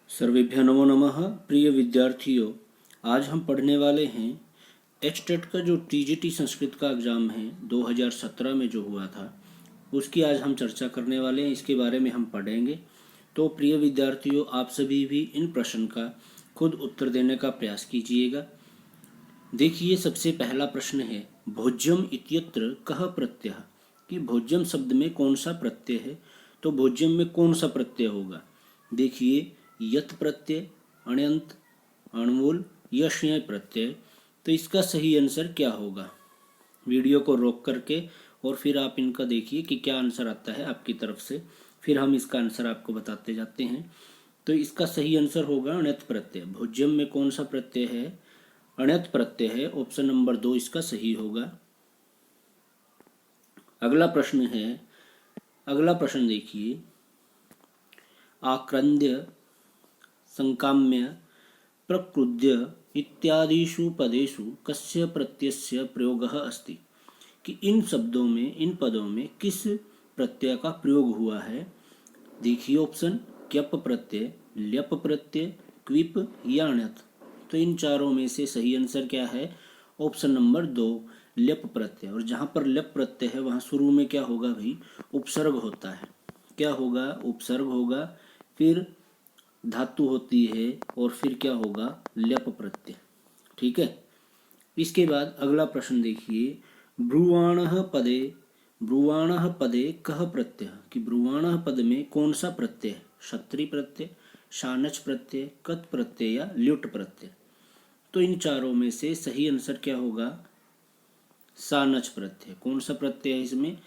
सर्वेभ्यो नमो नमः। प्रिय विद्यार्थियों, आज हम पढ़ने वाले हैं एचटेट का जो टीजीटी संस्कृत का एग्ज़ाम है 2017 में जो हुआ था उसकी आज हम चर्चा करने वाले हैं। इसके बारे में हम पढ़ेंगे। तो प्रिय विद्यार्थियों, आप सभी भी इन प्रश्न का खुद उत्तर देने का प्रयास कीजिएगा। देखिए, सबसे पहला प्रश्न है भोज्यम इत्यत्र कः प्रत्यय, कि भोज्यम शब्द में कौन सा प्रत्यय है। तो भोज्यम में कौन सा प्रत्यय होगा। देखिए, यत प्रत्यय, अण्यंत, अणमूल, यश्य प्रत्यय। तो इसका सही आंसर क्या होगा। वीडियो को रोक करके और फिर आप इनका देखिए कि क्या आंसर आता है आपकी तरफ से, फिर हम इसका आंसर आपको बताते जाते हैं। तो इसका सही आंसर होगा अण्यत प्रत्यय। भोज्यम में कौन सा प्रत्यय है, अण्यत प्रत्यय है। ऑप्शन नंबर 2 इसका सही होगा। अगला प्रश्न देखिए, आक्रंद्य, संकाम्य, प्रकृद्य इत्यादिषु पदेषु कस्य प्रत्ययस्य प्रयोगः अस्ति, कि इन शब्दों में, इन पदों में किस प्रत्यय का प्रयोग हुआ है। देखिए ऑप्शन, क्यप प्रत्यय, ल्यप प्रत्यय, क्विप या अण्यत। तो इन चारों में से सही आंसर क्या है। ऑप्शन नंबर 2 ल्यप प्रत्यय। और जहाँ पर ल्यप प्रत्यय है वहाँ शुरू में क्या होगा भाई, उपसर्ग होता है। क्या होगा, उपसर्ग होगा, फिर धातु होती है और फिर क्या होगा, ल्यप प्रत्यय। ठीक है। इसके बाद अगला प्रश्न देखिए, ब्रुवाणः पदे कः प्रत्यय, कि ब्रुवाणः पद में कौन सा प्रत्यय है। क्षत्रि प्रत्यय, शानच प्रत्यय, कत प्रत्यय या ल्युट प्रत्यय। तो इन चारों में से सही आंसर क्या होगा, सानच प्रत्यय। कौन सा प्रत्यय है इसमें,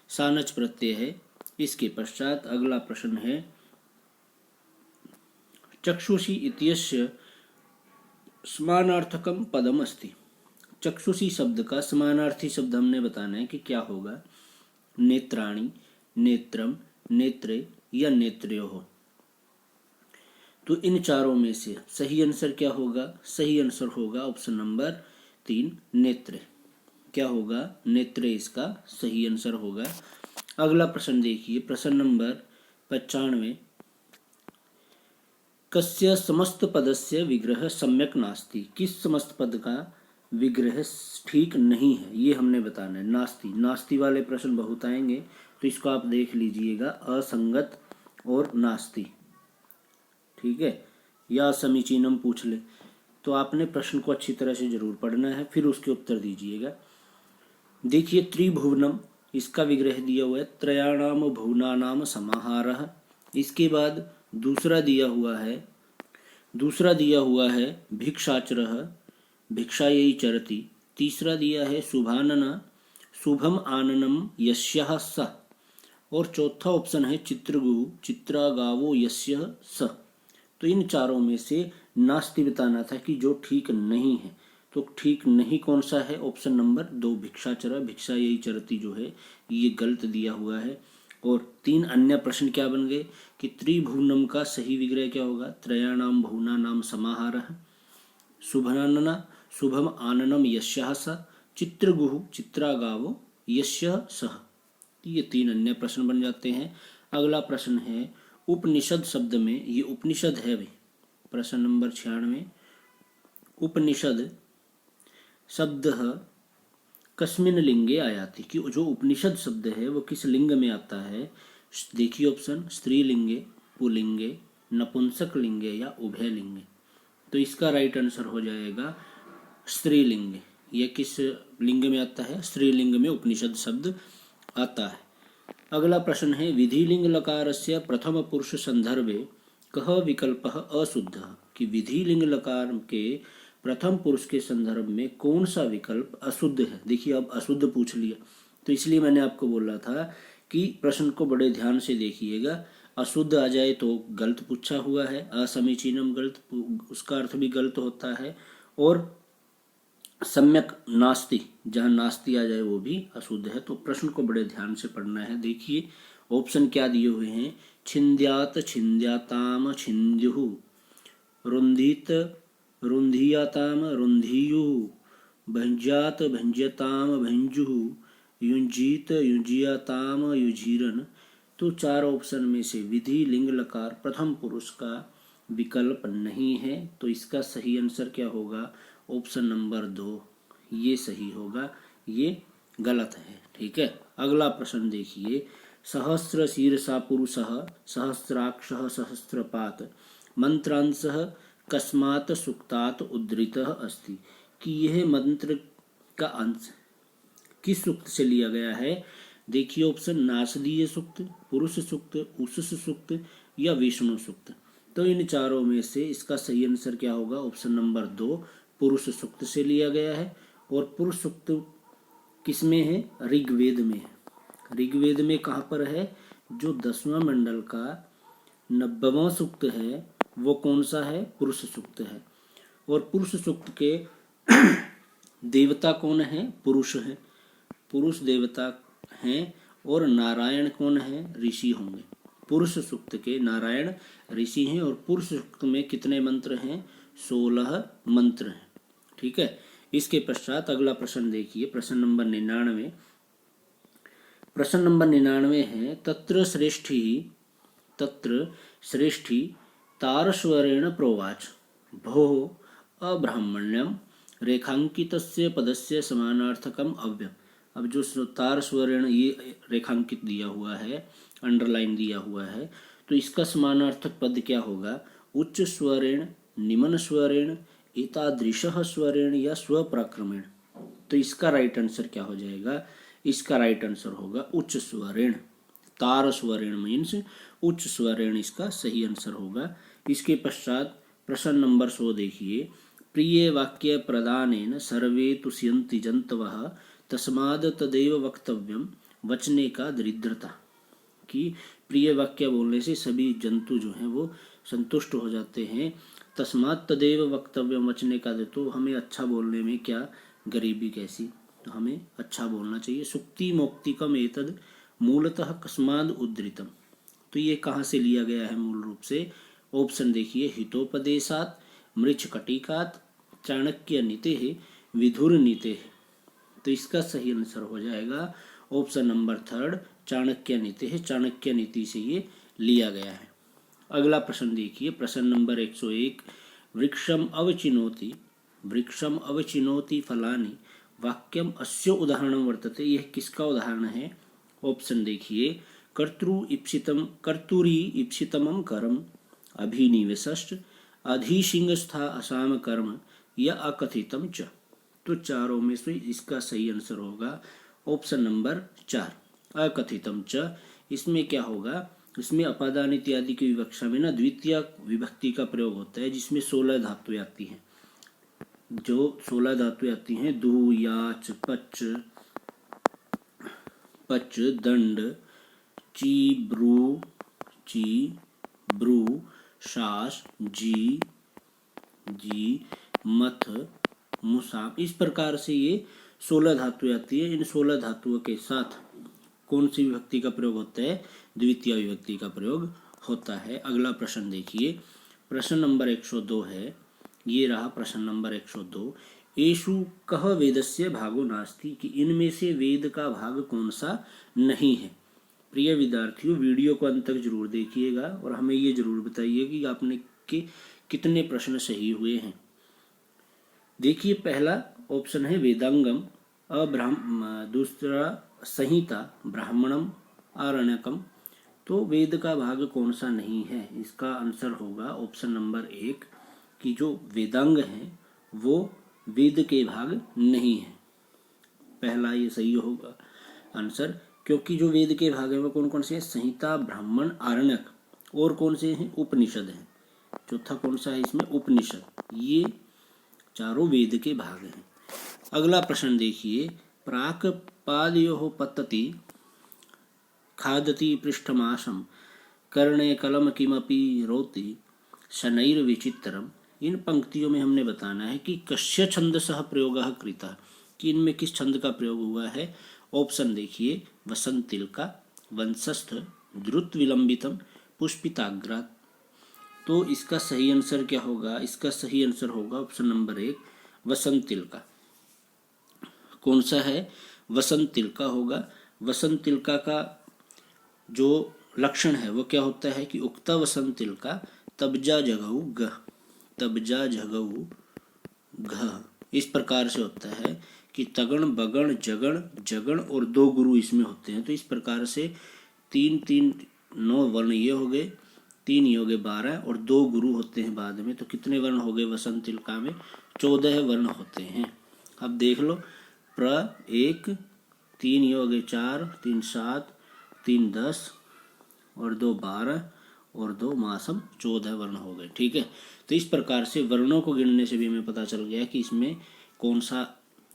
सानच प्रत्यय है। इसके पश्चात अगला प्रश्न है, चक्षुषी इत्यस्य समानार्थकम पदम अस्ति। चक्षुषी शब्द का समानार्थी शब्द हमने बताना है कि क्या होगा। नेत्राणि, नेत्रम, नेत्रे या नेत्रयोः। तो इन चारों में से सही आंसर क्या होगा। सही आंसर होगा ऑप्शन नंबर 3 नेत्रे। क्या होगा, नेत्रे इसका सही आंसर होगा। अगला प्रश्न देखिए, प्रश्न नंबर 95, कस्य समस्त पदस्य विग्रह सम्यक नास्ति, किस समस्त पद का विग्रह ठीक नहीं है, ये हमने बताना है। नास्ति, नास्ति वाले प्रश्न बहुत आएंगे, तो इसको आप देख लीजिएगा, असंगत और नास्ति। ठीक है, या समीचीनम पूछ ले, तो आपने प्रश्न को अच्छी तरह से जरूर पढ़ना है, फिर उसके उत्तर दीजिएगा। देखिए, त्रिभुवनम, इसका विग्रह दिया हुआ है त्रयाणाम भुवनानाम समाहारः। इसके बाद दूसरा दिया हुआ है भिक्षाचरः, भिक्षायै चरति। तीसरा दिया है शुभानना, शुभम आननम यस्यः सः। और चौथा ऑप्शन है चित्रगुः, चित्रागावो यस्यः सः। तो इन चारों में से नास्ति बताना था कि जो ठीक नहीं है। तो ठीक नहीं कौन सा है, ऑप्शन नंबर 2 भिक्षाचर, भिक्षायै चरति जो है ये गलत दिया हुआ है। और 3 अन्य प्रश्न क्या बन गए कि त्रिभुवनम का सही विग्रह क्या होगा, त्रयाणाम भुवनानाम समाहारः, शुभानना, शुभम आननम यस्यः सः, चित्रगुः, चित्रागावो यस्यः सः। ये 3 अन्य प्रश्न बन जाते हैं। अगला प्रश्न है उपनिषद शब्द में, ये उपनिषद है भाई, प्रश्न नंबर 96, उपनिषद शब्द कस्मिन लिंगे आयाति, कि जो उपनिषद शब्द है वो किस लिंग में आता है। देखिए ऑप्शन, स्त्रीलिंगे, पुल्लिंगे, नपुंसक लिंगे या उभय लिंगे। तो इसका राइट आंसर हो जाएगा स्त्रीलिंगे। यह किस लिंग में आता है, स्त्रीलिंग में उपनिषद शब्द आता है। अगला प्रश्न है विधिलिंग लकारस्य प्रथम पुरुष संदर्भे कः विकल्पः अशुद्धः, कि विधिलिंग लकार के प्रथम पुरुष के संदर्भ में कौन सा विकल्प अशुद्ध है। देखिए, अब अशुद्ध पूछ लिया, तो इसलिए मैंने आपको बोला था कि प्रश्न को बड़े ध्यान से देखिएगा। अशुद्ध आ जाए तो गलत पूछा हुआ है, असमीचीनम गलत, उसका अर्थ भी गलत होता है। और सम्यक नास्ति, जहाँ नास्ति आ जाए वो भी अशुद्ध है। तो प्रश्न को बड़े ध्यान से पढ़ना है। देखिए ऑप्शन क्या दिए हुए हैं, छिन्द्यात, छिन्द्याताम, छिन्द्युः, रुन्धीत, रुन्धीयाताम, रुन्धीयुः, भंज्यात, भंज्यताम, भंजुः, युंजीत, युंजीयाताम, युजीरन। तो 4 ऑप्शन में से विधि लिंग लकार प्रथम पुरुष का विकल्प नहीं है, तो इसका सही आंसर क्या होगा? ऑप्शन नंबर 2 ये सही होगा, ये गलत है। ठीक है, अगला प्रश्न देखिए। सहस्र शीर्षा पुरुषः सहस्राक्षः सहस्रपात मंत्रांशः कस्मात् सूक्तात् उद्धृतः अस्ति, कि यह मंत्र का अंश किस सूक्त से लिया गया है? देखिए ऑप्शन, नासदीय सूक्त, पुरुष सूक्त, उषस सूक्त या विष्णु सूक्त। तो इन चारों में से इसका सही आंसर क्या होगा? ऑप्शन नंबर 2 पुरुष सूक्त से लिया गया है। और पुरुष सूक्त किसमें है? ऋग्वेद में है। ऋग्वेद में कहाँ पर है? जो 10वां मंडल का 90वां सूक्त है वो कौन सा है? पुरुष सूक्त है। और पुरुष सूक्त के देवता कौन है? पुरुष है, पुरुष देवता हैं। और नारायण कौन है? ऋषि होंगे। पुरुष सूक्त के नारायण ऋषि हैं। और पुरुष सूक्त में कितने मंत्र हैं? 16 मंत्र हैं। ठीक है, इसके पश्चात अगला प्रश्न देखिए, प्रश्न नंबर 99। प्रश्न नंबर 99 है, तत्र श्रेष्ठी तारस्वरेण प्रोवाच भोः अब्राह्मण्यम रेखांकितस्य पदस्य समानार्थकम अव्ययम्। अब जो तारस्वरेण ये रेखांकित दिया हुआ है, अंडरलाइन दिया हुआ है, तो इसका समानार्थक पद क्या होगा? उच्च स्वरेण, निम्न स्वरेण, एतादृशः स्वरेण या स्वप्रक्रमेण। तो इसका राइट आंसर क्या हो जाएगा? इसका राइट आंसर होगा उच्च स्वरेण। तार स्वरेण मीन्स उच्च स्वरेण इसका सही आंसर होगा। इसके पश्चात प्रश्न नंबर 100 देखिए। प्रिय वाक्य प्रदानेन सर्वे तुष्यन्ति जन्तवः तस्माद् तदेव वक्तव्यम वचने का दरिद्रता, कि प्रिय वाक्य बोलने से सभी जंतु जो हैं वो संतुष्ट हो जाते हैं। तस्मात् तदेव वक्तव्यम वचने का, तो हमें अच्छा बोलने में क्या गरीबी कैसी, तो हमें अच्छा बोलना चाहिए। सुक्ति मौक्तिकम एतद मूलतः कस्माद् उद्धृतम। तो ये कहाँ से लिया गया है मूल रूप से? ऑप्शन देखिए, हितोपदेशात, मृच्छकटिकात, चाणक्य नीते, विधुर नीते। तो इसका सही आंसर हो जाएगा ऑप्शन नंबर 3 चाणक्य नीति है। चाणक्य नीति से ये लिया गया है। अगला प्रश्न देखिए, प्रश्न नंबर 101। वृक्षम अवचिनोति फलानि वाक्यम अस्य उदाहरणं वर्तते। यह किसका उदाहरण है? ऑप्शन देखिए, कर्तुरी इप्सितमं कर्म अभिनिवेशश्च अधिसिंहस्था असाम कर्म या अकथितम च। तो चारों में से इसका सही आंसर होगा ऑप्शन नंबर 4 अकथितम च। इसमें क्या होगा? इसमें अपादान इत्यादि की विवक्षा में ना द्वितीय विभक्ति का प्रयोग होता है, जिसमें 16 धातुएं आती हैं। जो 16 धातुएं आती हैं, दु, याच, पच, दंड, ची, ब्रू, शास, जी, मथ, मुसाम। इस प्रकार से ये 16 धातुएं आती है। इन 16 धातुओं के साथ कौन सी विभक्ति का प्रयोग होता है? द्वितीय विभक्ति का प्रयोग होता है। अगला प्रश्न देखिए, प्रश्न नंबर 102 है। ये रहा प्रश्न नंबर 102। एषु कह वेदस्य भागो नास्ति, कि इनमें से वेद का भाग कौन सा नहीं है? प्रिय विद्यार्थियों, वीडियो को अंत तक जरूर देखिएगा और हमें ये जरूर बताइए कि आपने के कितने प्रश्न सही हुए हैं। देखिए, पहला ऑप्शन है वेदांगम, दूसरा संहिता, ब्राह्मणम, आरण्यकम। तो वेद का भाग कौन सा नहीं है? इसका आंसर होगा ऑप्शन नंबर 1 कि जो वेदांग हैं वो वेद के भाग नहीं है। पहला ये सही होगा आंसर, क्योंकि जो वेद के भाग हैं वो कौन कौन से हैं? संहिता, ब्राह्मण, आरण्यक, और कौन से हैं? उपनिषद हैं। चौथा कौन सा है इसमें? उपनिषद। ये चारों वेद के भाग हैं। अगला प्रश्न देखिए, प्राक पादयोः पतति खादति पृष्ठमाशम कर्णे कलम किमपि रोति शनैर्विचित्रम। इन पंक्तियों में हमने बताना है कि कस्य छंदसः प्रयोगः कृतः, कि इनमें किस छंद का प्रयोग हुआ है। ऑप्शन देखिए, वसंतिलका, वंशस्थ, द्रुत विलंबितम, पुष्पिताग्रात। तो इसका सही आंसर क्या होगा? इसका सही आंसर होगा ऑप्शन नंबर 1 वसंतिलका। कौन सा है? वसंतिलका होगा। वसंतिलका का जो लक्षण है वो क्या होता है कि उक्ता वसंतिलका तबजा जगऊ गह, तबजा जगऊ घ, इस प्रकार से होता है कि तगण बगण जगण जगण और 2 गुरु इसमें होते हैं। तो इस प्रकार से 3 3 9 वर्ण ये हो गए, 3 ये हो गए 12 और 2 गुरु होते हैं बाद में। तो कितने वर्ण हो गए वसंत तिलका में? 14 वर्ण होते हैं। अब देख लो, प्र 1, 3 ये हो गए 4, 3 7, 3 10 और 2 12 और 2 मासम 14 वर्ण हो गए। ठीक है, तो इस प्रकार से वर्णों को गिनने से भी हमें पता चल गया कि इसमें कौन सा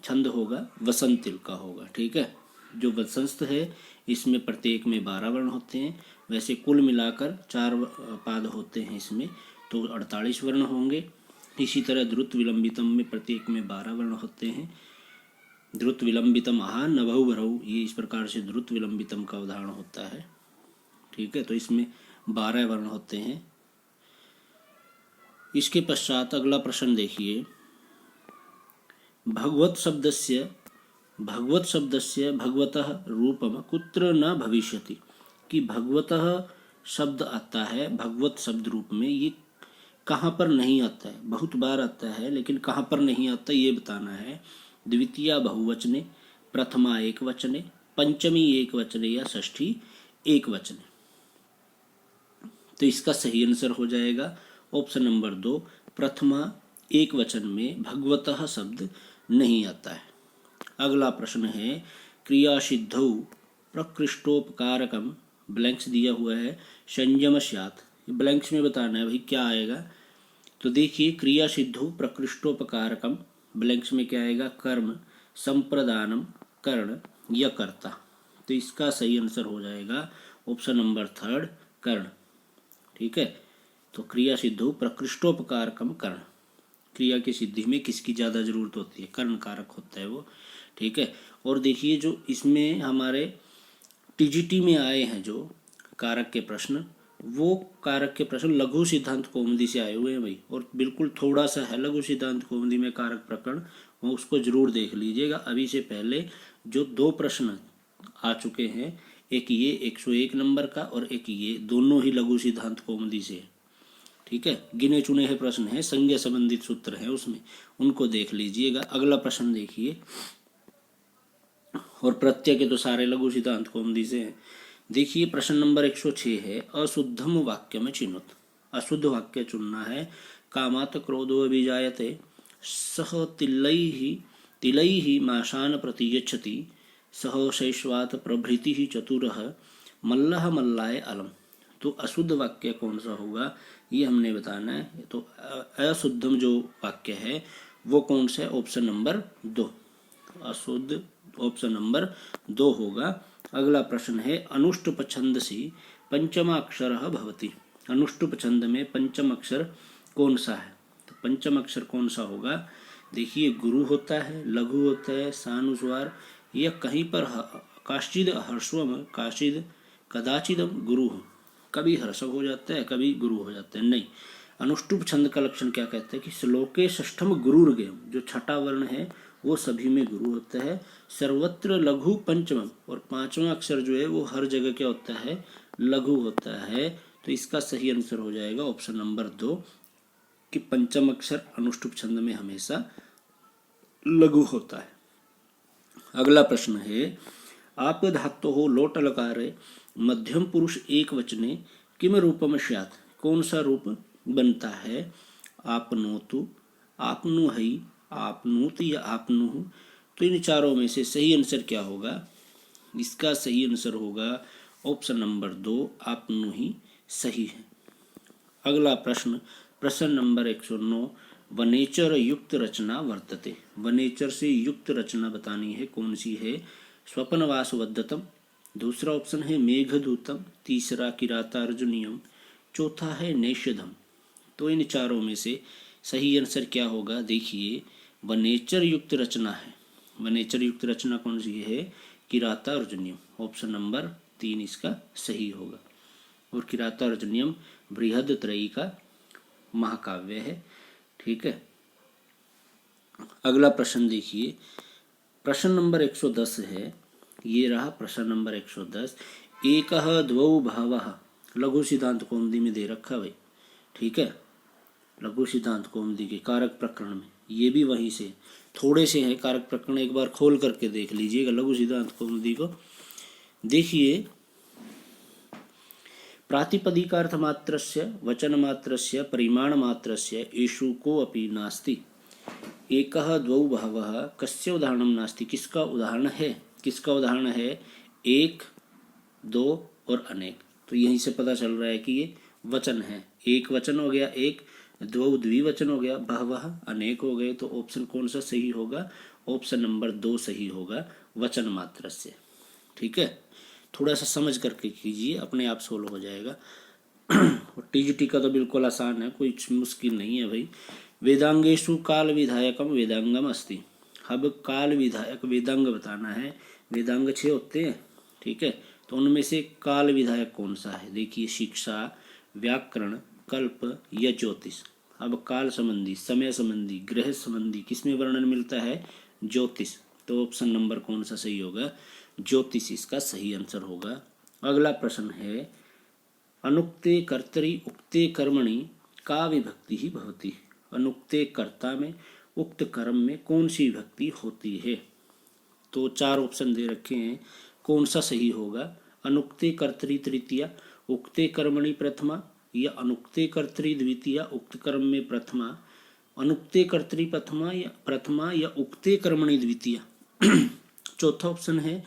छंद होगा, वसंत तिलका होगा। ठीक है, जो वसंत है इसमें प्रत्येक में 12 वर्ण होते हैं। वैसे कुल मिलाकर 4 पाद होते हैं इसमें, तो 48 वर्ण होंगे। इसी तरह द्रुत विलंबितम में प्रत्येक में 12 वर्ण होते हैं। द्रुत विलंबितम आहा नभौ भरऊ, ये इस प्रकार से द्रुत विलंबितम का उदाहरण होता है। ठीक है, तो इसमें 12 वर्ण होते हैं। इसके पश्चात अगला प्रश्न देखिए, भगवत शब्दस्य भगवतः रूपम कुत्र न भविष्यति, कि भगवतः शब्द आता है भगवत शब्द रूप में, ये कहाँ पर नहीं आता है? बहुत बार आता है, लेकिन कहाँ पर नहीं आता ये बताना है। द्वितीया बहुवचने, प्रथमा एक वचने, पंचमी एक वचने या षष्ठी एक वचने। तो इसका सही आंसर हो जाएगा ऑप्शन नंबर 2, प्रथमा एक वचन में भगवतः शब्द नहीं आता है। अगला प्रश्न है, क्रिया सिद्धौ प्रकृष्टोपकारकम, ब्लैंक्स दिया हुआ है, संयम स्यात्, ब्लैंक्स में बताना है भाई क्या आएगा। तो देखिए, क्रिया सिद्धौ प्रकृष्टोपकारकम, ब्लैंक्स में क्या आएगा? कर्म, संप्रदानम, कर्ण या कर्ता। तो इसका सही आंसर हो जाएगा ऑप्शन नंबर 3, कर्ण। ठीक है, तो क्रिया सिद्धौ प्रकृष्टोपकारकम कर्ण, क्रिया की सिद्धि में किसकी ज़्यादा जरूरत होती है? कर्ण कारक होता है वो। ठीक है, और देखिए जो इसमें हमारे टीजीटी में आए हैं जो कारक के प्रश्न, वो कारक के प्रश्न लघु सिद्धांत कौमुदी से आए हुए हैं भाई, और बिल्कुल थोड़ा सा है लघु सिद्धांत कौमुदी में कारक प्रकरण, वो उसको जरूर देख लीजिएगा। अभी से पहले जो 2 प्रश्न आ चुके हैं, एक ये 101 नंबर का और एक ये, दोनों ही लघु सिद्धांत कौमुदी से। ठीक है, गिने चुने हैं प्रश्न हैं, संज्ञा संबंधित सूत्र हैं उसमें, उनको देख लीजिएगा। अगला प्रश्न देखिए, और प्रत्यय के तो सारे लघु सिद्धांत कौमुदी से हैं। देखिए प्रश्न नंबर 106 है, अशुद्धम वाक्य में चिन्हुत, अशुद्ध वाक्य चुनना है। कामात क्रोधो अभिजायते सह तिलैहि माशान प्रतिगच्छति सह शैश्वात प्रभृति ही चतुरः मल्लः मल्लाय अलम। तो अशुद्ध वाक्य कौन सा होगा ये हमने बताना है। तो अशुद्धम जो वाक्य है वो कौन सा है? ऑप्शन नंबर 2, अशुद्ध ऑप्शन नंबर 2 होगा। अगला प्रश्न है, अनुष्टुप छंदसि पंचम अक्षर भवति, अनुष्टुप छंद में पंचम अक्षर कौन सा है? तो पंचम अक्षर कौन सा होगा? देखिए, गुरु होता है, लघु होता है, सानुस्वार, या कहीं पर काश्चिद हर्षवम, काश्चिद कदाचिद गुरु, कभी हर्षव हो जाता है कभी गुरु हो जाता है। नहीं, अनुष्टुप छंद का लक्षण क्या कहता है कि श्लोके षष्ठम गुरुर्गेयम, जो छठा वर्ण है वो सभी में गुरु होता है। सर्वत्र लघु पंचमम, और 5वां अक्षर जो है वो हर जगह क्या होता है? लघु होता है। तो इसका सही आंसर हो जाएगा ऑप्शन नंबर 2 कि पंचम अक्षर अनुष्टुप छंद में हमेशा लघु होता है। अगला प्रश्न है, आप धातु हो लोट लकारे मध्यम पुरुष एक वचने किम रूपम स्यात्, कौन सा रूप बनता है? आपनोतु, आपनुहै, आपनूत या आपनुह। तो इन चारों में से सही आंसर क्या होगा? इसका सही आंसर होगा ऑप्शन नंबर 2, आपनुहि सही है। अगला प्रश्न, प्रश्न नंबर 109, वनेचर युक्त रचना वर्तते, वनेचर से युक्त रचना बतानी है, कौन सी है? स्वपनवासवद्धतम, दूसरा ऑप्शन है मेघदूतम, तीसरा किरातार्जुनीयम, चौथा है नेषधम। तो इन चारों में से सही आंसर क्या होगा? देखिए, वनेचर युक्त रचना है, वनेचर युक्त रचना कौन सी है? किरातार्जुनीयम, ऑप्शन नंबर 3 इसका सही होगा। और किरातार्जुनीयम बृहदत्रयी का महाकाव्य है। ठीक है, अगला प्रश्न देखिए, प्रश्न नंबर 110 है, ये रहा प्रश्न नंबर 110। एकः द्वौ बहवः, लघु सिद्धांत कौमुदी में दे रखा भाई। ठीक है, लघु सिद्धांत कौमुदी के कारक प्रकरण में, ये भी वहीं से थोड़े से हैं कारक प्रकरण, एक बार खोल करके देख लीजिएगा लघु सिद्धांत कौमुदी को। देखिए, प्रातिपदिकार्थ मात्रस्य वचन मात्रस्य परिमाण मात्रस्य येषु को अपि नास्ति, एकः द्वौ बहवः कस्य उदाहरणं नास्ति। किसका उदाहरण है, किसका उदाहरण है, एक, दो और अनेक। तो यहीं से पता चल रहा है कि ये वचन है। एक वचन हो गया एक, द्वौ द्विवचन हो गया, बहवः अनेक हो गए। तो ऑप्शन कौन सा सही होगा, ऑप्शन नंबर 2 सही होगा, वचन मात्र से। ठीक है, थोड़ा सा समझ करके कीजिए, अपने आप सोल्व हो जाएगा। और टीजीटी का तो बिल्कुल आसान है, कोई मुश्किल नहीं है भाई। वेदांगेशु काल विधायकम वेदांगम अस्ति। अब काल विधायक वेदांग बताना है, वेदांग 6 होते हैं। ठीक है, तो उनमें से काल विधायक कौन सा है, देखिए, शिक्षा, व्याकरण, कल्प या ज्योतिष। अब काल संबंधी, समय संबंधी, ग्रह संबंधी किसमें वर्णन मिलता है, ज्योतिष। तो ऑप्शन नंबर कौन सा सही होगा, ज्योतिष इसका सही आंसर होगा। अगला प्रश्न है, अनुक्ते कर्तरि उक्ते कर्मणि का विभक्ति ही भवति। अनुक्ते कर्ता में उक्त कर्म में कौन सी विभक्ति होती है। तो 4 ऑप्शन दे रखे हैं, कौन सा सही होगा, अनुक्ते कर्तरि तृतीया, उक्ते कर्मणि प्रथमा, या अनुक्ते कर्तरि द्वितीया, उक्त कर्म में प्रथमा, अनुक्ते कर्तरि प्रथमा या उक्ते कर्मणि द्वितीया। चौथा ऑप्शन है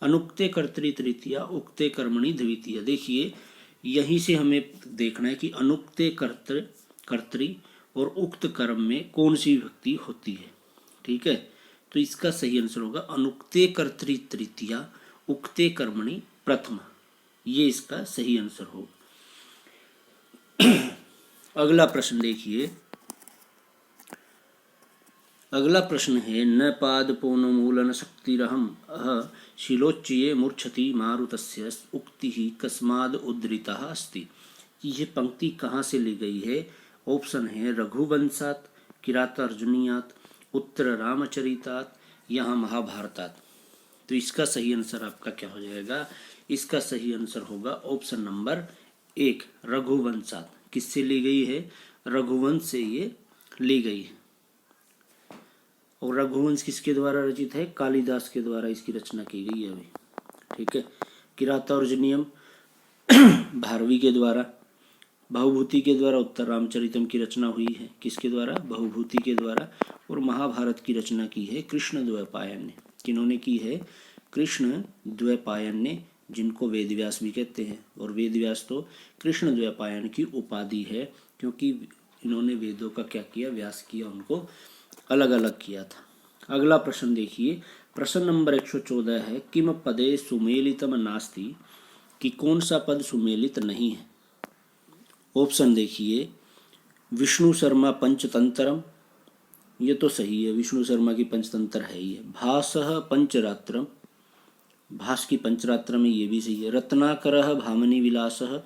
अनुक्ते कर्तरि तृतीया, उक्ते कर्मणि द्वितीया। देखिए, यहीं से हमें देखना है कि अनुक्ते कर्तरि और उक्त कर्म में कौन सी विभक्ति होती है। ठीक है, तो इसका सही आंसर होगा अनुक्ते कर्तरि तृतीया, उक्ते कर्मणि प्रथमा, ये इसका सही आंसर होगा। अगला प्रश्न देखिए, अगला प्रश्न है, न पादपोन्मूलन शक्तिरहम अह शिलोच्चये मूर्छति मारुतस्य उक्तिः कस्माद् उद्धृता अस्ति। ये पंक्ति कहाँ से ली गई है, ऑप्शन है रघुवंशात, किरातार्जुनीयात, उत्तर रामचरितात, यहाँ महाभारतात। तो इसका सही आंसर आपका क्या हो जाएगा, इसका सही आंसर होगा ऑप्शन नंबर 1 रघुवंशात। किससे ली गई है, रघुवंश से ये ली गई है। और रघुवंश किसके द्वारा रचित है, कालिदास के द्वारा इसकी रचना की गई है अभी। ठीक है, किरातार्जुनीयम भारवी के द्वारा, बहुभूति के द्वारा उत्तर रामचरितम की रचना हुई है, किसके द्वारा, बहुभूति के द्वारा। और महाभारत की रचना की है कृष्ण द्वैपायन ने। किन्होंने की है, कृष्ण द्वैपायन ने, जिनको वेदव्यास भी कहते हैं। और वेदव्यास तो कृष्ण द्वैपायन की उपाधि है, क्योंकि इन्होंने वेदों का क्या किया, व्यास किया, उनको अलग अलग किया था। अगला प्रश्न देखिए, प्रश्न नंबर 114 है, किम पदे सुमेलितम नास्ति, कि कौन सा पद सुमेलित नहीं है। ऑप्शन देखिए, विष्णु शर्मा पंचतंत्रम, ये तो सही है, विष्णु शर्मा की पंचतंत्र है ही है। भासः पंचरात्रम, भास की पंचरात्र में, ये भी सही है। रत्नाकरः भामनी विलासः,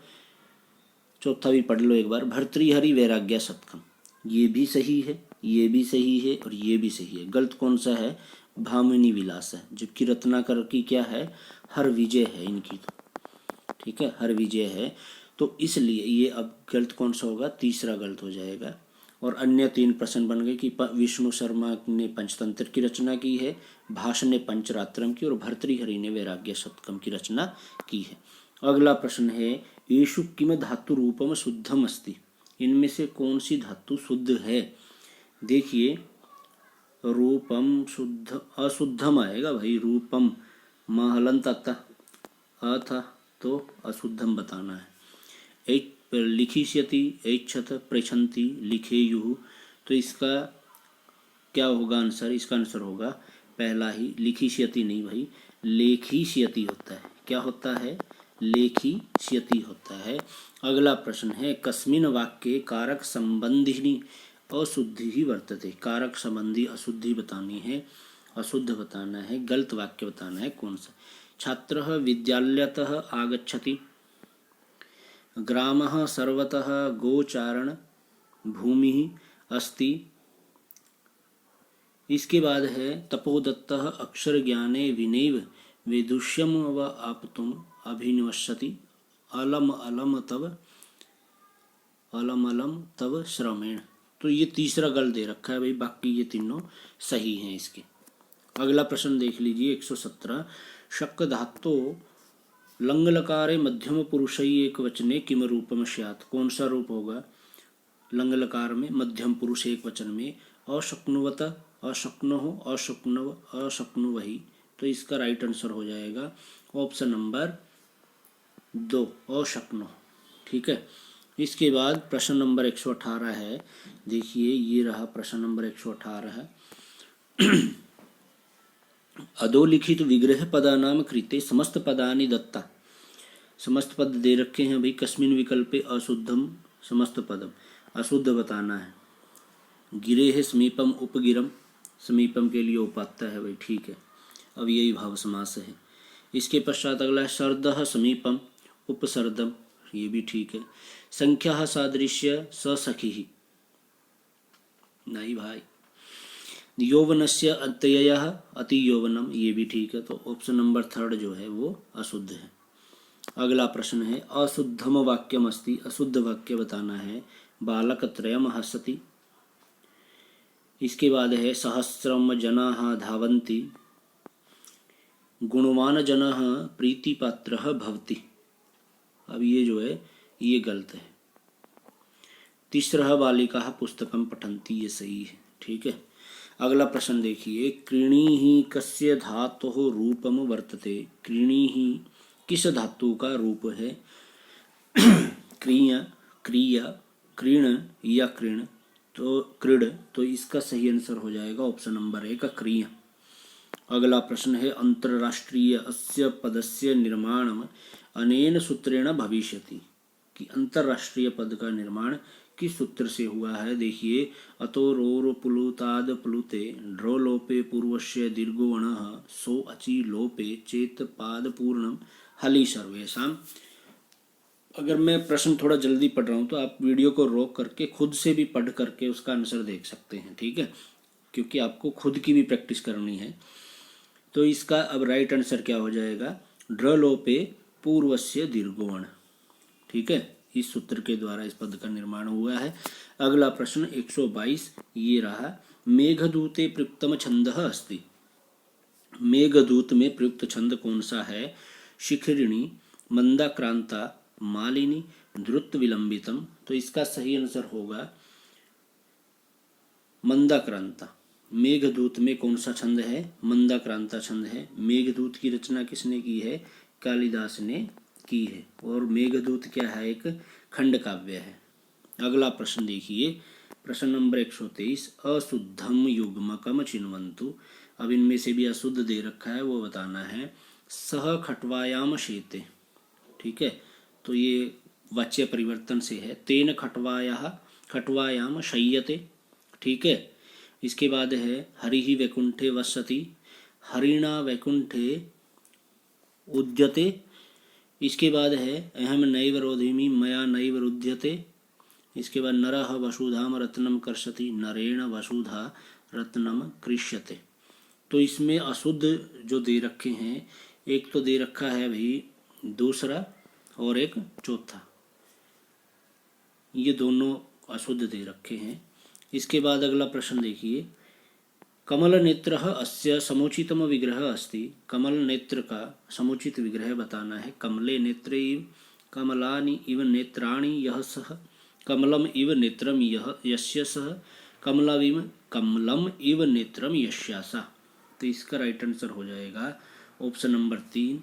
चौथा भी पढ़ लो एक बार। भर्तृहरि वैराग्य शतकम, ये भी सही है, ये भी सही है और ये भी सही है। गलत कौन सा है, भामिनी विलास है, जबकि रत्नाकर की क्या है, हर विजय है इनकी। तो ठीक है, हर विजय है, तो इसलिए ये अब गलत कौन सा होगा, तीसरा गलत हो जाएगा। और अन्य 3 प्रश्न बन गए कि विष्णु शर्मा ने पंचतंत्र की रचना की है, भास ने पंचरात्रम की, और भर्तृहरि ने वैराग्य शतकम की रचना की है। अगला प्रश्न है, येषु किम धातु रूपम शुद्धम अस्ति, इनमें से कौन सी धातु शुद्ध है। देखिए, रूपम शुद्ध, अशुद्धम आएगा भाई, रूपम महलंत आता था, तो अशुद्धम बताना है। लिखिष्यति, ऐच्छत, पृच्छन्ति, लिखेयुः, तो इसका क्या होगा आंसर, इसका आंसर होगा पहला ही, लिखिष्यति नहीं भाई, लेखिष्यति होता है। क्या होता है, लेखिष्यति होता है। अगला प्रश्न है, कस्मिन् वाक्ये कारक संबंधिनी अशुद्धि ही वर्तते, कारक संबंधी अशुद्धि बतानी है, अशुद्ध बताना है, गलत वाक्य बताना है कौन सा। छात्रः विद्यालयतः आगच्छति, ग्रामः सर्वतः गोचारण भूमिः अस्ति। इसके बाद है, तपोदत्तः अक्षर ज्ञाने विनैव विदुष्यम व आपतुम अभिनिवसति, अलम अलम तव अलम अलम तव श्रमेण। तो ये तीसरा गल दे रखा है भाई, बाकी ये तीनों सही हैं इसके। अगला प्रश्न देख लीजिए 117। शक धातो लंग लकारे मध्यम पुरुषई एक वचने किम रूपम स्यात्। कौन सा रूप होगा लंग लकार में मध्यम पुरुष एक वचन में? अशक्नुवत, अशक्नो, अशक्नव, अशक्नुवहि। तो इसका राइट आंसर हो जाएगा ऑप्शन नंबर 2, अशक्नो। ठीक है। इसके बाद प्रश्न नंबर 118 है। देखिए ये रहा प्रश्न नंबर 118 है। अधोलिखित विग्रह पदानाम कृते समस्त पदानि दत्ता। समस्त पद दे रखे हैं भाई, कस्मिन विकल्पे अशुद्धम समस्त पदम, अशुद्ध बताना है। गिरे है समीपम उपगिरम, समीपम के लिए उपात्त है भाई, ठीक है। अब यही भाव समास है। इसके पश्चात अगला है सर्दह समीपम उपसर्दम, ये भी ठीक है। संख्या सादृश्य ससखी, नहीं भाई। यौवनस्य अत्ययः अति यौवनम, ये भी ठीक है। तो ऑप्शन नंबर 3 जो है वो अशुद्ध है। अगला प्रश्न है अशुद्धम वाक्यम अस्ति, अशुद्ध वाक्य बताना है। बालक त्रयम हसति। इसके बाद है सहस्रम जनाः धावन्ति, गुणवान जनः प्रीतिपात्रः भवति। अब ये जो है ये गलत है। तीसरा बालिका पुस्तकम पठन्ति, ये सही है। ठीक है। अगला प्रश्न देखिए क्रीणीहि कस्य धातुः रूपम वर्तते। क्रीणीहि किस धातु का रूप है? क्रिया, क्रिया, क्रीण या क्रीण, तो क्रीड। तो इसका सही आंसर हो जाएगा ऑप्शन नंबर 1 क्रिया। अगला प्रश्न है अंतरराष्ट्रीय अस्य पदस्य निर्माणम अनेन सूत्रेण भविष्यति। कि अंतरराष्ट्रीय पद का निर्माण किस सूत्र से हुआ है? देखिए अतो रोर पुलुताद प्लुते ड्रो लोपे पूर्वस्य दीर्घो अणः सो अचि लोपे चेत पाद पूर्णम हलि सर्वेशम। अगर मैं प्रश्न थोड़ा जल्दी पढ़ रहा हूँ तो आप वीडियो को रोक करके खुद से भी पढ़ करके उसका आंसर देख सकते हैं। ठीक है, क्योंकि आपको खुद की भी प्रैक्टिस करनी है। तो इसका अब राइट आंसर क्या हो जाएगा? ड्र लोपे पूर्वस्य दीर्घोण। ठीक है, इस सूत्र के द्वारा इस पद का निर्माण हुआ है। अगला प्रश्न 122 ये रहा मेघदूते प्रयुक्तम छंदः अस्ति। मेघदूत में प्रयुक्त छंद कौन सा है? शिखरिणी, मंदाक्रांता, मालिनी, द्रुत विलंबितम। तो इसका सही आंसर होगा मंदाक्रांता। मेघदूत में कौन सा छंद है? मंदाक्रांता छंद है। मेघदूत की रचना किसने की है? कालिदास ने की है। और मेघदूत क्या है? एक खंड काव्य है। अगला प्रश्न देखिए प्रश्न नंबर 123 अशुद्धम युग्मकम चिन्वन्तु। अब इनमें से भी अशुद्ध दे रखा है, वो बताना है। सह खटवायाम शेते। ठीक है, तो ये वाच्य परिवर्तन से है। तेन खटवायाम शय्यते। ठीक है। इसके बाद है हरिहि वैकुंठे वसति, हरिणा वैकुंठे उद्यते। इसके बाद है अहम नैव रोधिमि मया नैव रुध्यते। इसके बाद नरः वसुधाम रत्नम कर्षति, नरेण वसुधा रत्नम कृष्यते। तो इसमें अशुद्ध जो दे रखे हैं, एक तो दे रखा है भाई दूसरा और एक चौथा, ये दोनों अशुद्ध दे रखे हैं। इसके बाद अगला प्रश्न देखिए कमल नेत्र अस्य समुचितम विग्रह अस्ति। कमल नेत्र का समुचित विग्रह बताना है। कमले नेत्रे कमलानि इव नेत्राणि यः सः, कमलम इव नेत्रम यः यस्य सः, कमलम इव नेत्रम यस्या सा। तो इसका राइट आंसर हो जाएगा ऑप्शन नंबर 3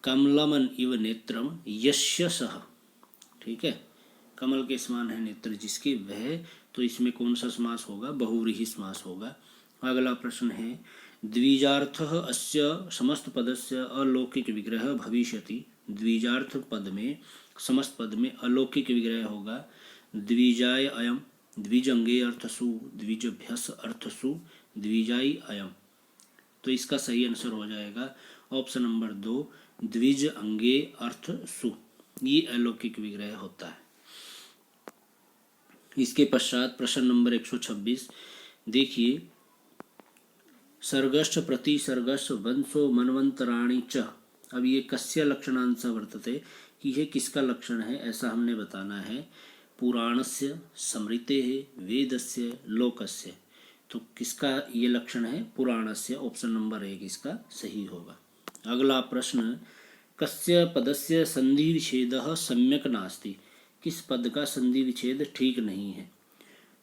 कमलमन इव नेत्रम यस्य सः। ठीक है, कमल के समान है नेत्र जिसके वह। तो इसमें कौन सा समास होगा? बहुव्रीहि समास होगा। अगला प्रश्न है द्विजार्थ अस्य समस्त पदस्य अलौकिक विग्रह भविष्यति। द्विजार्थ पद में समस्त पद में अलौकिक विग्रह होगा। द्विजाय अयम, द्विज अंगे अर्थसु, द्विजभ्यस अर्थसु, द्विजाई अयम। तो इसका सही आंसर हो जाएगा ऑप्शन नंबर 2 द्विज अंगे अर्थसु। ये अलौकिक विग्रह होता है। इसके पश्चात प्रश्न नंबर 126 देखिए सर्गश्च प्रति सर्गश्च वंशो मनवंतराणि च। अब ये कस्य लक्षणांश वर्तते कि यह किसका लक्षण है ऐसा हमने बताना है। पुराणस्य स्मृतेः वेदस्य लोकस्य। तो किसका ये लक्षण है? पुराणस्य। ऑप्शन नंबर 1 इसका सही होगा। अगला प्रश्न, कस्य पदस्य संधि विच्छेदः सम्यक् नास्ति? किस पद का संधि विच्छेद ठीक नहीं है?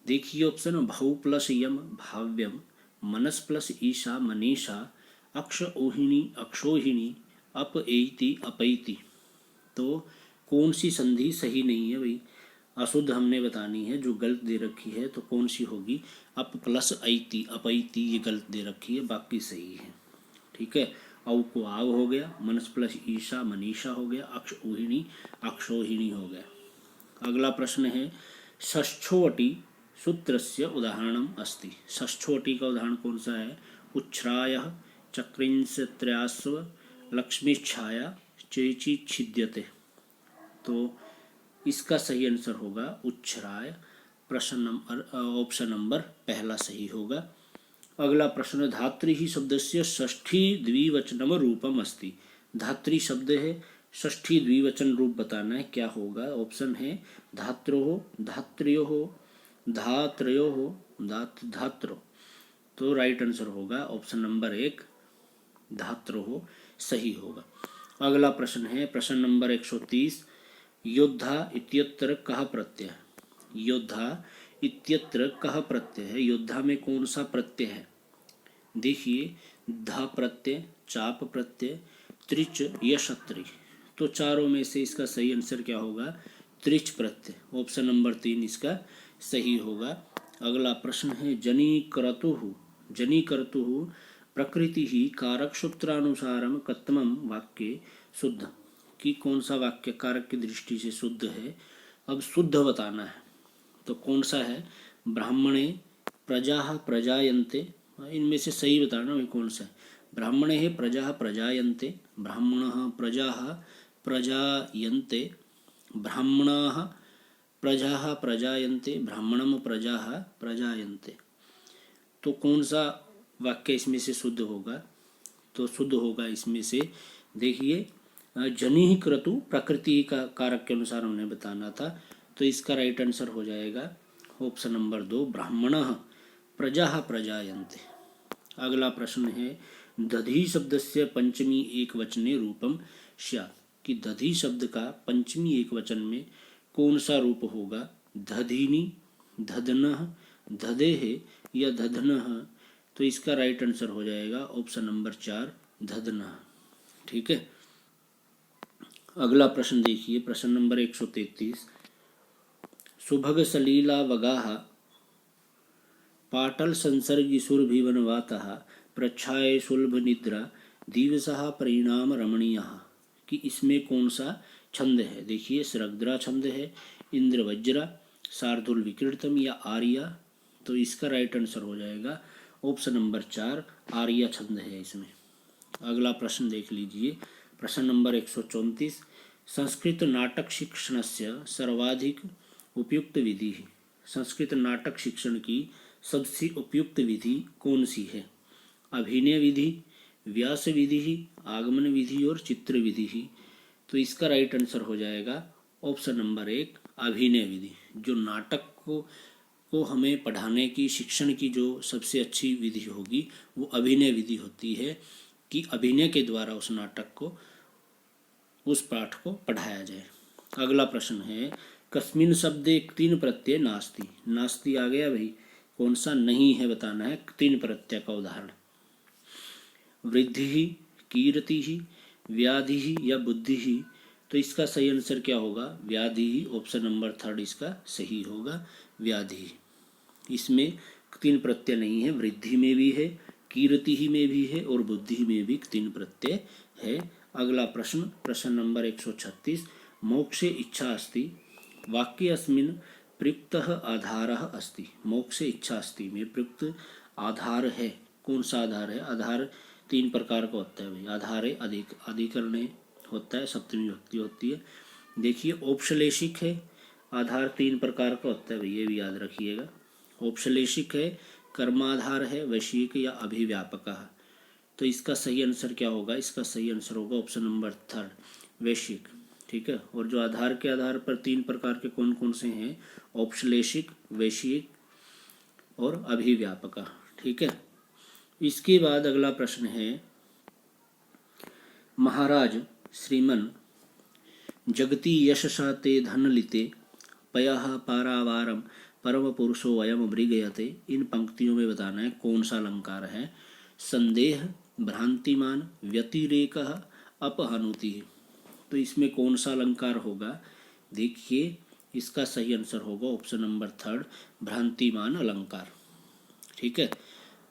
देखिए ऑप्शन, भौ प्लस यम भाव्यम, मनस प्लस ईशा मनीषा, अक्ष ओहिणी अक्षोहिणी, अप एति अपैति। तो कौन सी संधि सही नहीं है भाई? अशुद्ध हमने बतानी है, जो गलत दे रखी है तो कौन सी होगी? अप प्लस ऐति अपैति, ये गलत दे रखी है, बाकी सही है। ठीक है, औ को आव हो गया, मनस प्लस ईशा मनीषा हो गया, अक्ष ओहिणी अक्षोहिणी हो गया। अगला प्रश्न है, षष्ठोवटी सूत्रस्य उदाहरणम अस्ति। षष्ठोवटी का उदाहरण कौन सा है? उच्छ्रायः चक्रिंशत्रयास्व लक्ष्मीच्छाया चेची छिद्यते। तो इसका सही आंसर होगा उच्छ्राय। प्रश्न नंबर ऑप्शन नंबर पहला सही होगा। अगला प्रश्न, धात्री ही शब्दस्य षष्ठी द्विवचनम रूपम अस्ति। धात्री शब्द है, षष्ठी द्विवचन रूप बताना है, क्या होगा? ऑप्शन है धात्रोः, धात्र्योः, धात्रयोः, धात्रो। तो राइट आंसर होगा ऑप्शन नंबर 1 धात्रोः सही होगा। अगला प्रश्न है प्रश्न नंबर 130, योद्धा इत्यत्र कः प्रत्यय है? योद्धा इत्यत्र कः प्रत्यय है? योद्धा में कौन सा प्रत्यय है? देखिए, ध प्रत्यय, चाप प्रत्यय, त्रिच या क्षत्रि। तो चारों में से इसका सही आंसर क्या होगा? त्रिच प्रत्यय। ऑप्शन नंबर 3 इसका सही होगा। अगला प्रश्न है, जनीकर्तुः, जनीकर्तुः प्रकृति ही कारक सूत्रानुसारम कथमं वाक्ये शुद्ध। कि कौन सा वाक्य कारक की दृष्टि से शुद्ध है? अब शुद्ध बताना है, तो कौन सा है? ब्राह्मणे प्रजाः प्रजायन्ते, इनमें से सही बताना है कौन सा है? ब्राह्मणे प्रजाः प्रजायन्ते, ब्राह्मणः प्रजाः प्रजायन्ते, ब्राह्मणाः प्रजाः प्रजायन्ते, ब्राह्मणम प्रजाः प्रजायन्ते। तो कौन सा वाक्य इसमें से शुद्ध होगा? तो शुद्ध होगा इसमें से, देखिए, जनी क्रतु प्रकृति का कारक के अनुसार हमने बताना था, तो इसका राइट आंसर हो जाएगा ऑप्शन नंबर 2 ब्राह्मणः प्रजाः प्रजायन्ते। अगला प्रश्न है, दधि शब्दस्य पंचमी एकवचने रूपम स्यात्। कि दधि शब्द का पंचमी एकवचन में कौन सा रूप होगा? दधिनी, दधनः, दधेः या दधनः। तो इसका राइट आंसर हो जाएगा ऑप्शन नंबर 4 दधनः। ठीक है। अगला प्रश्न देखिए प्रश्न नंबर 133, सुभग सलीला वगाः पाटल संसर्गी सुरभिवनवातः प्रच्छाये सुलभ निद्रा दिवसः परिणाम रमणीयः। कि इसमें कौन सा छंद है? देखिए, सरगद्रा छंद है, इंद्रवज्रा, शार्दुल विकृतम या आर्या। तो इसका राइट आंसर हो जाएगा ऑप्शन नंबर 4 आर्या छंद है इसमें। अगला प्रश्न देख लीजिए प्रश्न नंबर 134, संस्कृत नाटक शिक्षणस्य सर्वाधिक उपयुक्त विधि। संस्कृत नाटक शिक्षण की सबसे उपयुक्त विधि कौन सी है? अभिनय विधि, व्यास विधि, आगमन विधि और चित्र विधि। तो इसका राइट आंसर हो जाएगा ऑप्शन नंबर 1 अभिनय विधि। जो नाटक को हमें पढ़ाने की, शिक्षण की जो सबसे अच्छी विधि होगी वो अभिनय विधि होती है, कि अभिनय के द्वारा उस नाटक को, उस पाठ को पढ़ाया जाए। अगला प्रश्न है, कस्मिन् शब्दे तीन प्रत्यय नास्ति। नास्ति आ गया भाई, कौन सा नहीं है बताना है। तीन प्रत्यय का उदाहरण, वृद्धि, कीर्ति, व्याधि या बुद्धि। तो इसका सही आंसर क्या होगा? व्याधि। ऑप्शन नंबर 3 इसका सही होगा, व्याधि। इसमें तीन प्रत्यय नहीं है, वृद्धि में भी है, कीर्ति ही में भी है और बुद्धि में भी तीन प्रत्यय है। अगला प्रश्न प्रश्न नंबर 136, मोक्षे इच्छा अस्ति वाक्ये अस्मिन् प्रयुक्तः आधारः अस्ति। मोक्षे इच्छा अस्ति में प्रयुक्त आधार है, कौन सा आधार है? आधार तीन प्रकार का होता है भाई। आधार है, अधिकरण होता है, सप्तमी विभक्ति होती है। देखिए, औपश्लेषिक है, आधार तीन प्रकार का होता है भाई, ये भी याद रखिएगा। औपश्लेषिक है, कर्माधार है, वैश्विक या अभिव्यापक। तो इसका सही आंसर क्या होगा? इसका सही आंसर होगा ऑप्शन नंबर 3 वैश्विक। ठीक है। और जो आधार के आधार पर 3 प्रकार के कौन कौन से हैं, औपश्लेषिक, वैश्विक और अभिव्यापक, ठीक है। इसके बाद अगला प्रश्न है, महाराज श्रीमन जगति यशसा ते धनलिते पयः पारावारम परम पुरुषो वयम मृगयते। इन पंक्तियों में बताना है कौन सा अलंकार है। संदेह, भ्रांतिमान, व्यतिरेक, अपहनुति। तो इसमें कौन सा अलंकार होगा? देखिए, इसका सही आंसर होगा ऑप्शन नंबर 3, भ्रांतिमान अलंकार, ठीक है।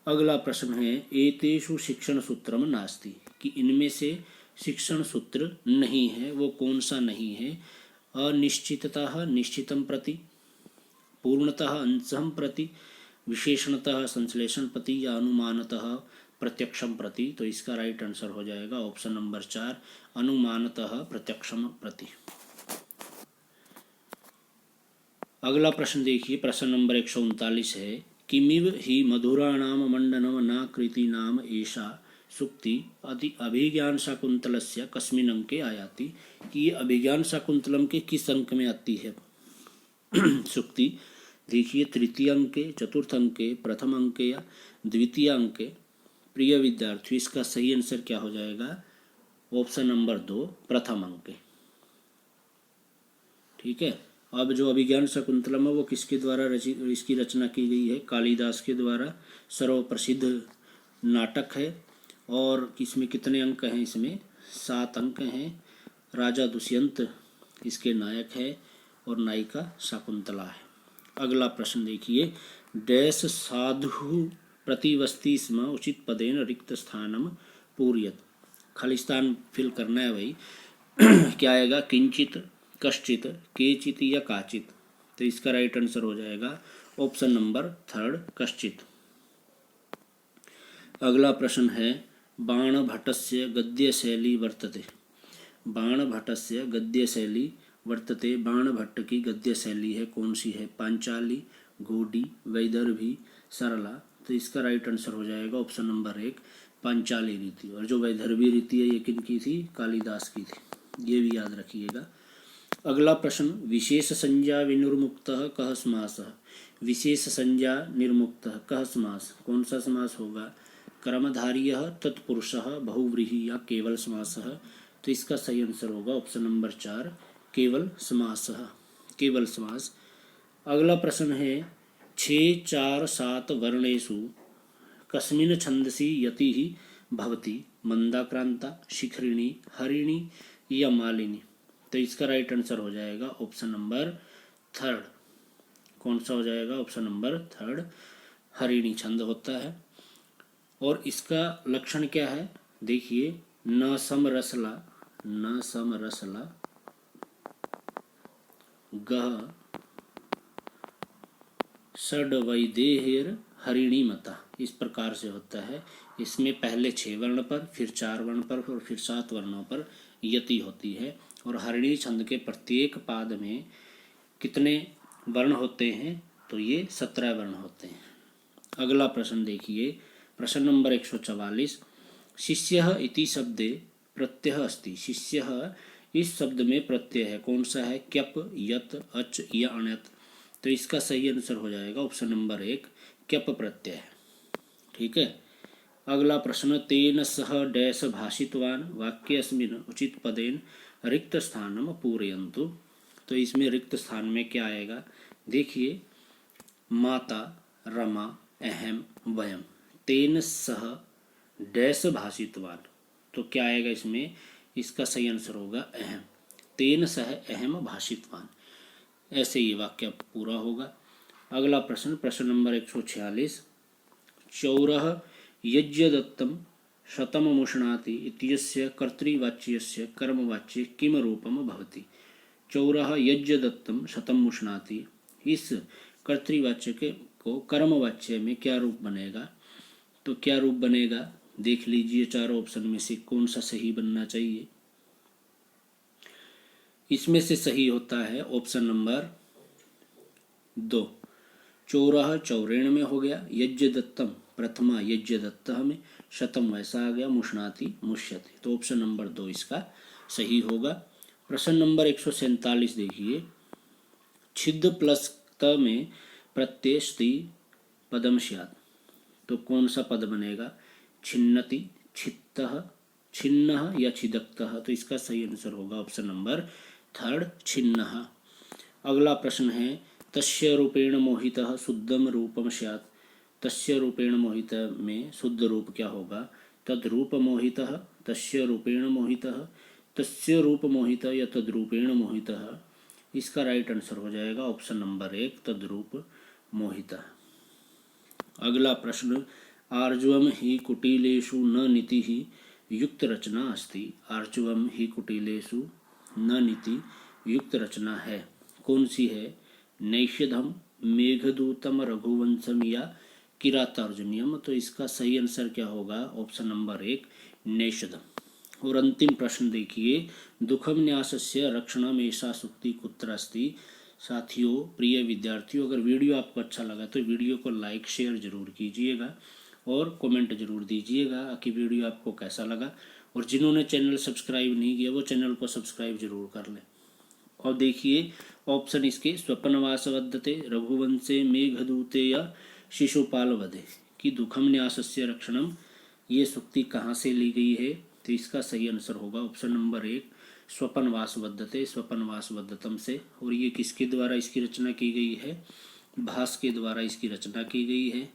अगला प्रश्न है, एतेषु शिक्षण सूत्रम नास्ति, कि इनमें से शिक्षण सूत्र नहीं है, वो कौन सा नहीं है? अनिश्चिततः निश्चितम प्रति, पूर्णतः अंशं प्रति, विशेषणतः संश्लेषण प्रति, या अनुमानतः प्रत्यक्षम प्रति। तो इसका राइट आंसर हो जाएगा ऑप्शन नंबर 4, अनुमानतः प्रत्यक्षम प्रति। अगला प्रश्न देखिए, प्रश्न नंबर 139 है, किमिव हि मधुराणाम मंडनम न कृतीनाम एषा सुक्ति अभिज्ञान शाकुंतलस्य कस्मिन् अंके आयाति, कि ये अभिज्ञान शाकुंतलम के किस अंक में आती है सुक्ति? देखिए, तृतीय अंके, चतुर्थ अंके, प्रथम अंके या द्वितीय अंके। प्रिय विद्यार्थी, इसका सही आंसर क्या हो जाएगा? ऑप्शन नंबर 2, प्रथम अंके, ठीक है। अब जो अभिज्ञान शाकुंतलम है वो किसके द्वारा इसकी रचना की गई है? कालिदास के द्वारा। सर्वप्रसिद्ध नाटक है। और इसमें कितने अंक हैं? इसमें 7 अंक हैं। राजा दुष्यंत इसके नायक है और नायिका शाकुंतला है। अगला प्रश्न देखिए, डैश साधु प्रतिवस्ति स्म उचित पदेन रिक्त स्थानम पूर्यत। खाली स्थान फिल करना है भाई। क्या आएगा? किंचित, कश्चित, केचित या काचित। तो इसका राइट आंसर हो जाएगा ऑप्शन नंबर 3, कश्चित। अगला प्रश्न है, बाणभट्टस्य गद्यशैली वर्तते। बाणभट्टस्य गद्यशैली वर्तते। बाणभट्ट की गद्य शैली है कौन सी है? पांचाली, गोडी, वैदर्भी, सरला। तो इसका राइट आंसर हो जाएगा ऑप्शन नंबर 1, पांचाली रीति। और जो वैदर्भी रीति है ये किनकी थी? कालिदास की थी, ये भी याद रखिएगा। अगला प्रश्न, विशेष संज्ञा विनिर्मुक्तः कः समासः। विशेष संज्ञा निर्मुक्तः कः समास, कौन सा समास होगा? कर्मधारयः, तत्पुरुषः, बहुव्रीहि या केवल समासः। तो इसका सही आंसर होगा ऑप्शन नंबर 4, केवल समासः, केवल समास। अगला प्रश्न है, 6, 4, 7 वर्णेषु कस्मिन् छंदसि यतिः भवति? मंदाक्रांता, शिखरिणी, हरिणी या मालिनी। तो इसका राइट आंसर हो जाएगा ऑप्शन नंबर 3। कौन सा हो जाएगा? ऑप्शन नंबर 3, हरिणी छंद होता है। और इसका लक्षण क्या है? देखिए, न समरसला, न समरसला, गह षड्वैदेहिर हरिणी मता, इस प्रकार से होता है। इसमें पहले 6 वर्ण पर, फिर 4 वर्ण पर और फिर 7 वर्णों पर यति होती है। और हरिणी छंद के प्रत्येक पाद में कितने वर्ण होते हैं? तो ये 17 वर्ण होते हैं। अगला प्रश्न देखिए, प्रश्न नंबर 144, शिष्यः इति शब्दे प्रत्यय अस्ति। शिष्यः इस शब्द में प्रत्यय है, कौन सा है? क्यप, यत, अच या अण्यत। तो इसका सही आंसर हो जाएगा ऑप्शन नंबर 1, क्यप प्रत्यय है, ठीक है। अगला प्रश्न, तेन सह डैश भाषितवान वाक्यस्मिन् उचित पदेन रिक्त स्थानम पूरयन्तु। तो इसमें रिक्त स्थान में क्या आएगा? देखिए, माता, रमा, अहम, वयम। तेन सह डैश भाषितवान, तो क्या आएगा इसमें? इसका सही आंसर होगा अहम। तेन सह अहम भाषितवान, ऐसे ये वाक्य पूरा होगा। अगला प्रश्न, प्रश्न नंबर 146, चौरः यज्ञदत्तं शतम मुष्णाति इत्यस्य कर्तृवाच्यस्य कर्मवाच्ये किम रूपम भवति? चौरः यज्ञदत्तं शतम मुष्णाति, इस कर्तृवाच्य के को कर्मवाच्य में क्या रूप बनेगा? तो क्या रूप बनेगा? देख लीजिए, चारों ऑप्शन में से कौन सा सही बनना चाहिए। इसमें से सही होता है ऑप्शन नंबर 2, चौरः चौरेण में हो गया, यज्ञदत्तम प्रथमा यज्ञदत्तः में, शतम वैसा आ गया, मुष्णाति मुष्यति। तो ऑप्शन नंबर 2 इसका सही होगा। प्रश्न नंबर 147 देखिए, छिद्ध प्लस त में प्रत्यय स्त्री पदम स्यात्, तो कौन सा पद बनेगा? छिन्नति, छित्तः, छिन्नः या छिदक्तः। तो इसका सही आंसर होगा ऑप्शन नंबर 3 छिन्नः। अगला प्रश्न है, तस्य रूपेण मोहितः शुद्धम रूपम स्यात्, तस्य रूपेण मोहित में शुद्ध रूप क्या होगा? तद्रूप मोहितः, तस्य रूपेण मोहितः, तस्य रूप मोहित या तद्रूपेण मोहितः। इसका राइट आंसर हो जाएगा ऑप्शन नंबर 1 तद्रूप मोहितः। अगला प्रश्न, आर्जवम ही कुटिलेषु न नीति युक्त रचना अस्ति, आर्जवम ही कुटिलेषु न नीति युक्त रचना है, कौन सी है? नैषधम, मेघदूतम, रघुवंशम या किरातार्जुनीयम। तो इसका सही आंसर क्या होगा? Option number 1 नैषधम। और अंतिम प्रश्न देखिए, दुखम न्यासस्य रक्षणम ऐसा सुक्ति कुत्र अस्ति। साथियों, प्रिय विद्यार्थियों, अगर वीडियो आपको अच्छा लगा तो वीडियो को लाइक शेयर जरूर कीजिएगा और कमेंट जरूर दीजिएगा कि वीडियो आपको कैसा लगा। और जिन्होंने चैनल सब्सक्राइब नहीं किया वो चैनल को सब्सक्राइब जरूर कर लें। और देखिए ऑप्शन इसके, स्वप्नवास वदते, रघुवंशे, मेघदूते या शिशुपाल वधे कि दुखम न्यासस्य रक्षणम, ये सूक्ति कहाँ से ली गई है? तो इसका सही आंसर होगा ऑप्शन नंबर 1 स्वपनवास वदते, स्वपनवास वदतम से। और ये किसके द्वारा इसकी रचना की गई है? भास के द्वारा इसकी रचना की गई है।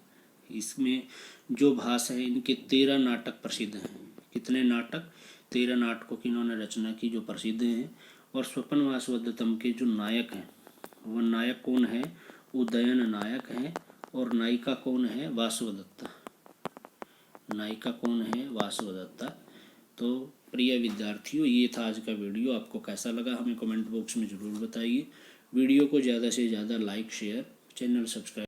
इसमें जो भास है इनके 13 नाटक प्रसिद्ध हैं। कितने नाटक? 13 नाटकों की इन्होंने रचना की जो प्रसिद्ध हैं। और स्वपनवास वदतम के जो नायक हैं वो नायक कौन है? उदयन नायक हैं। और नायिका कौन है? वासवदत्ता। नायिका कौन है? वासवदत्ता। तो प्रिय विद्यार्थियों, ये था आज का वीडियो। आपको कैसा लगा हमें कमेंट बॉक्स में ज़रूर बताइए। वीडियो को ज़्यादा से ज़्यादा लाइक शेयर, चैनल सब्सक्राइब